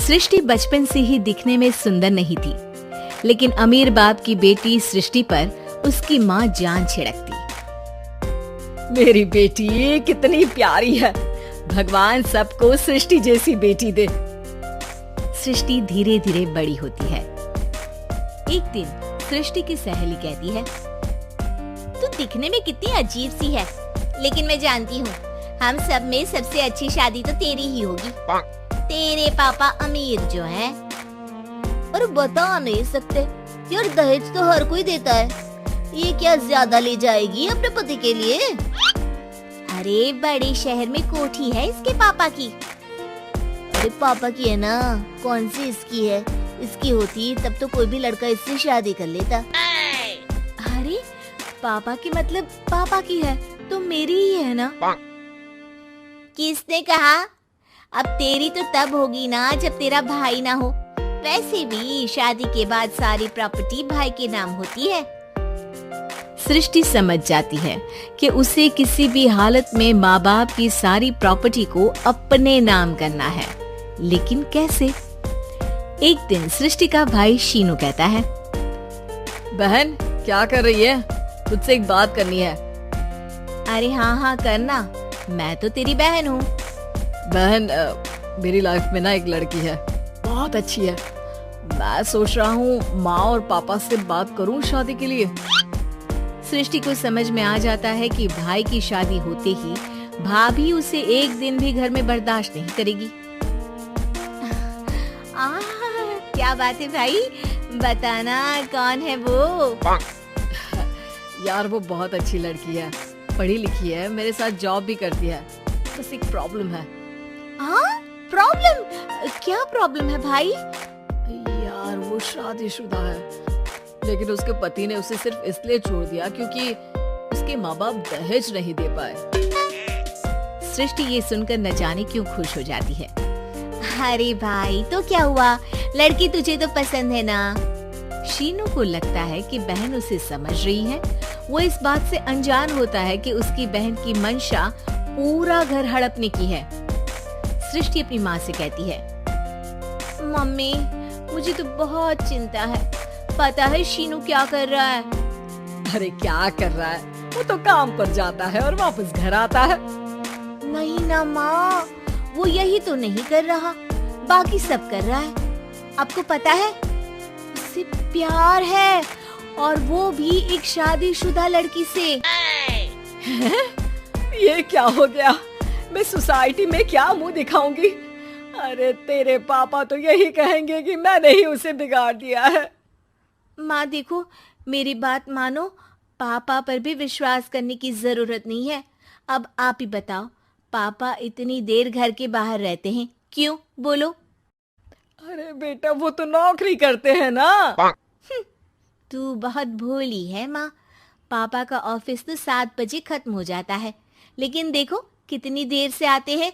सृष्टि बचपन से ही दिखने में सुंदर नहीं थी, लेकिन अमीर बाप की बेटी सृष्टि पर उसकी माँ जान छिड़कती। मेरी बेटी कितनी प्यारी है, भगवान सबको सृष्टि जैसी बेटी दे। सृष्टि धीरे धीरे बड़ी होती है। एक दिन सृष्टि की सहेली कहती है, तू दिखने में कितनी अजीब सी है, लेकिन मैं जानती हूँ हम सब में सबसे अच्छी शादी तो तेरी ही होगी। तेरे पापा अमीर जो हैं, और बता नहीं सकते यार, दहेज तो हर कोई देता है, ये क्या ज्यादा ले जाएगी अपने पति के लिए? अरे बड़े शहर में कोठी है इसके पापा की। अरे पापा की है ना, कौन सी इसकी है? इसकी होती तब तो कोई भी लड़का इससे शादी कर लेता। अरे पापा की मतलब पापा की है तो मेरी ही है ना? किसने कहा? अब तेरी तो तब होगी ना जब तेरा भाई ना हो। वैसे भी शादी के बाद सारी प्रॉपर्टी भाई के नाम होती है। सृष्टि समझ जाती है कि उसे किसी भी हालत में माँ बाप की सारी प्रॉपर्टी को अपने नाम करना है, लेकिन कैसे? एक दिन सृष्टि का भाई शीनू कहता है, बहन क्या कर रही है? तुझसे एक बात करनी है। अरे हाँ करना, मैं तो तेरी बहन हूँ। बहन मेरी लाइफ में ना एक लड़की है, बहुत अच्छी है। मैं सोच रहा हूँ माँ और पापा से बात करूँ शादी के लिए। सृष्टि को समझ में आ जाता है कि भाई की शादी होते ही भाभी उसे एक दिन भी घर में बर्दाश्त नहीं करेगी। क्या बात है भाई, बताना कौन है वो? यार वो बहुत अच्छी लड़की है, पढ़ी लिखी है, मेरे साथ जॉब भी करती है। बस एक प्रॉब्लम है। हाँ प्रॉब्लम? क्या प्रॉब्लम है भाई? यार वो शादीशुदा है, लेकिन उसके पति ने उसे सिर्फ इसलिए छोड़ दिया क्योंकि उसके माँ बाप दहेज नहीं दे पाए। सृष्टि ये सुनकर न जाने क्यों खुश हो जाती है। अरे भाई तो क्या हुआ, लड़की तुझे तो पसंद है ना? शीनू को लगता है कि बहन उसे समझ रही है। वो इस बात से अनजान होता है कि उसकी बहन की मंशा पूरा घर हड़पने की है। सृष्टि अपनी माँ से कहती है, मम्मी मुझे तो बहुत चिंता है, पता है शीनू क्या कर रहा है? अरे क्या कर रहा है, वो तो काम पर जाता है और वापस घर आता है। नहीं ना माँ, वो यही तो नहीं कर रहा, बाकी सब कर रहा है। आपको पता है उससे प्यार है, और वो भी एक शादीशुदा लड़की से। ये क्या हो गया, मैं सोसाइटी में क्या मुंह दिखाऊंगी? अरे तेरे पापा तो यही कहेंगे कि मैंने ही उसे बिगाड़ दिया है। माँ देखो, मेरी बात मानो, पापा पर भी विश्वास करने की जरूरत नहीं है। अब आप ही बताओ, पापा इतनी देर घर के बाहर रहते हैं क्यों, बोलो? अरे बेटा वो तो नौकरी करते हैं ना। तू बहुत भोली है माँ, पापा का ऑफिस तो 7 बजे खत्म हो जाता है, लेकिन देखो कितनी देर से आते हैं।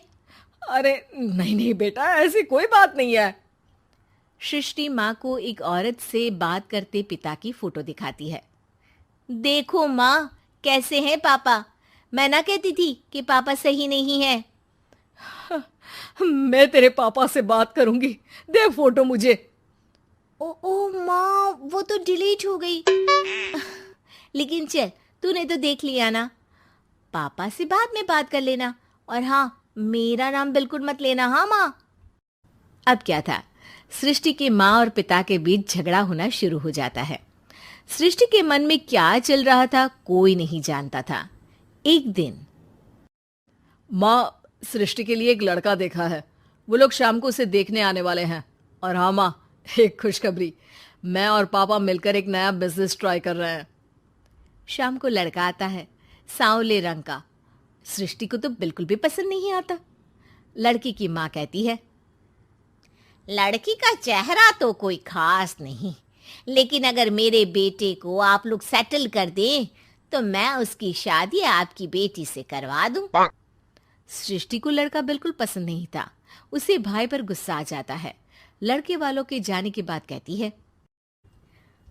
अरे नहीं बेटा, ऐसी कोई बात नहीं है। सृष्टि माँ को एक औरत से बात करते पिता की फोटो दिखाती है। देखो माँ कैसे हैं पापा, मैं ना कहती थी कि पापा सही नहीं है। मैं तेरे पापा से बात करूंगी, दे फोटो मुझे। ओ माँ, वो तो डिलीट हो गई। लेकिन चल, तूने तो देख लिया ना, पापा से बाद में बात कर लेना, और हाँ मेरा नाम बिल्कुल मत लेना। हाँ माँ। अब क्या था, सृष्टि के माँ और पिता के बीच झगड़ा होना शुरू हो जाता है। सृष्टि के मन में क्या चल रहा था कोई नहीं जानता था। एक दिन, माँ सृष्टि के लिए एक लड़का देखा है, वो लोग शाम को उसे देखने आने वाले हैं। और हाँ माँ, एक खुशखबरी, मैं और पापा मिलकर एक नया बिजनेस ट्राई कर रहे हैं। शाम को लड़का आता है, सांवले रंग का। सृष्टि को तो बिल्कुल भी पसंद नहीं आता। लड़की की माँ कहती है, लड़की का चेहरा तो कोई खास नहीं, लेकिन अगर मेरे बेटे को आप लोग सेटल कर दें तो मैं उसकी शादी आपकी बेटी से करवा दूं। सृष्टि को लड़का बिल्कुल पसंद नहीं था। उसे भाई पर गुस्सा आ जाता है। लड़के वालों के जाने के बाद कहती है,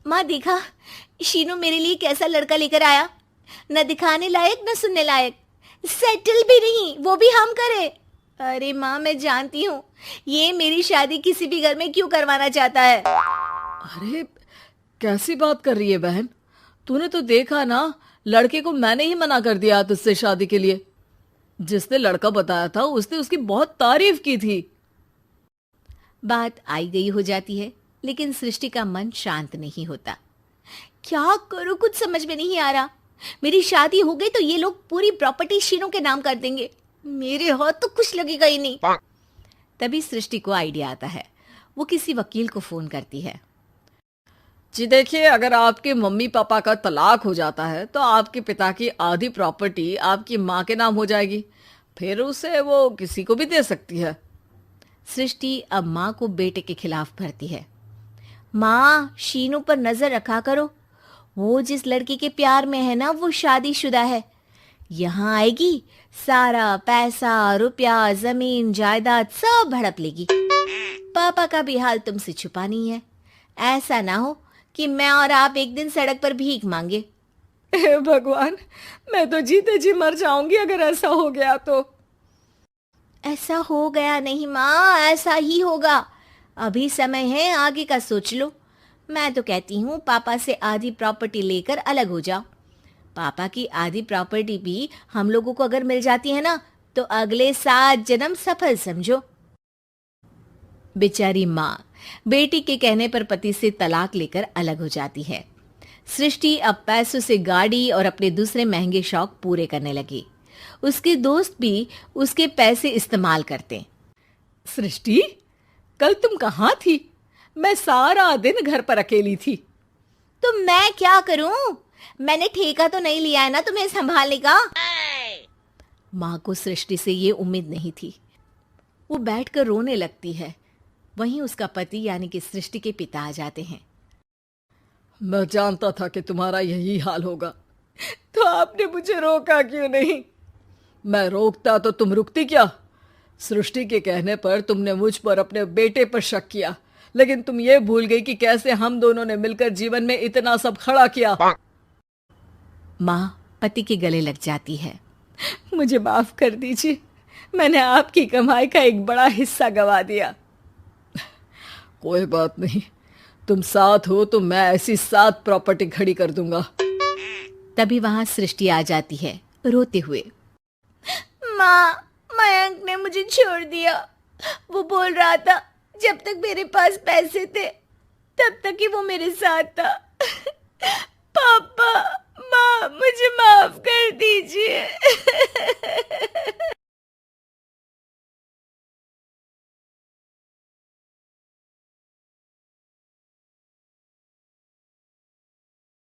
माँ देखा शीनू मेरे लिए कैसा लड़का लेकर आया, न दिखाने लायक न सुनने लायक, सेटल भी नहीं, वो भी हम करे। अरे माँ, मैं जानती हूँ ये मेरी शादी किसी भी घर में क्यों करवाना चाहता है। अरे कैसी बात कर रही है बहन? तूने तो देखा ना, लड़के को मैंने ही मना कर दिया तुझसे शादी के लिए। जिसने लड़का बताया था उसने उसकी बहुत तारीफ की थी। बात आई गई हो जाती है, लेकिन सृष्टि का मन शांत नहीं होता। क्या करूँ, कुछ समझ में नहीं आ रहा। मेरी शादी हो गई तो ये लोग पूरी प्रॉपर्टी शीनू के नाम कर देंगे। मेरे हाथ तो कुछ लगेगा ही नहीं। तभी सृष्टि को आइडिया आता है। वो किसी वकील को फोन करती है। जी देखिए, अगर आपके मम्मी पापा का तलाक हो जाता है तो आपके पिता की आधी प्रॉपर्टी आपकी माँ के नाम हो जाएगी, फिर उसे वो किसी को भी दे सकती है। सृष्टि अब माँ को बेटे के खिलाफ भरती है। माँ, शीनू पर नजर रखा करो। वो जिस लड़की के प्यार में है ना, वो शादीशुदा है। यहाँ आएगी, सारा पैसा, रुपया, जमीन, जायदाद सब हड़प लेगी। पापा का भी हाल तुमसे छुपा नहीं है। ऐसा ना हो कि मैं और आप एक दिन सड़क पर भीख मांगे। हे भगवान, मैं तो जीते जी मर जाऊंगी अगर ऐसा हो गया तो। ऐसा हो गया नहीं माँ, ऐसा ही होगा। अभी समय है, आगे का सोच लो। मैं तो कहती हूँ पापा से आधी प्रॉपर्टी लेकर अलग हो जाओ। पापा की आधी प्रॉपर्टी भी हम लोगों को अगर मिल जाती है ना, तो अगले 7 जन्म सफल समझो। बेचारी माँ बेटी के कहने पर पति से तलाक लेकर अलग हो जाती है। सृष्टि अब पैसों से गाड़ी और अपने दूसरे महंगे शौक पूरे करने लगी। उसके दोस्त भी उसके पैसे इस्तेमाल करते। सृष्टि, कल तुम कहाँ थी? मैं सारा दिन घर पर अकेली थी। तो मैं क्या करूं? मैंने ठेका तो नहीं लिया है ना तुम्हें संभालने का। माँ को सृष्टि से ये उम्मीद नहीं थी। वो बैठकर रोने लगती है। वहीं उसका पति यानी कि सृष्टि के पिता आ जाते हैं। मैं जानता था कि तुम्हारा यही हाल होगा, तो आपने मुझे रोका क्यों नहीं? मैं रोकता तो तुम रुकती क्या? सृष्टि के कहने पर तुमने मुझ पर, अपने बेटे पर शक किया, लेकिन तुम ये भूल गई कि कैसे हम दोनों ने मिलकर जीवन में इतना सब खड़ा किया। माँ पति के गले लग जाती है। मुझे माफ कर दीजिए, मैंने आपकी कमाई का एक बड़ा हिस्सा गवा दिया। कोई बात नहीं, तुम साथ हो तो मैं ऐसी 7 प्रॉपर्टी खड़ी कर दूंगा। तभी वहां सृष्टि आ जाती है रोते हुए। माँ, मयंक ने मुझे छोड़ दिया। वो बोल रहा था जब तक मेरे पास पैसे थे तब तक ही वो मेरे साथ था। पापा, माँ, मुझे माफ कर दीजिए।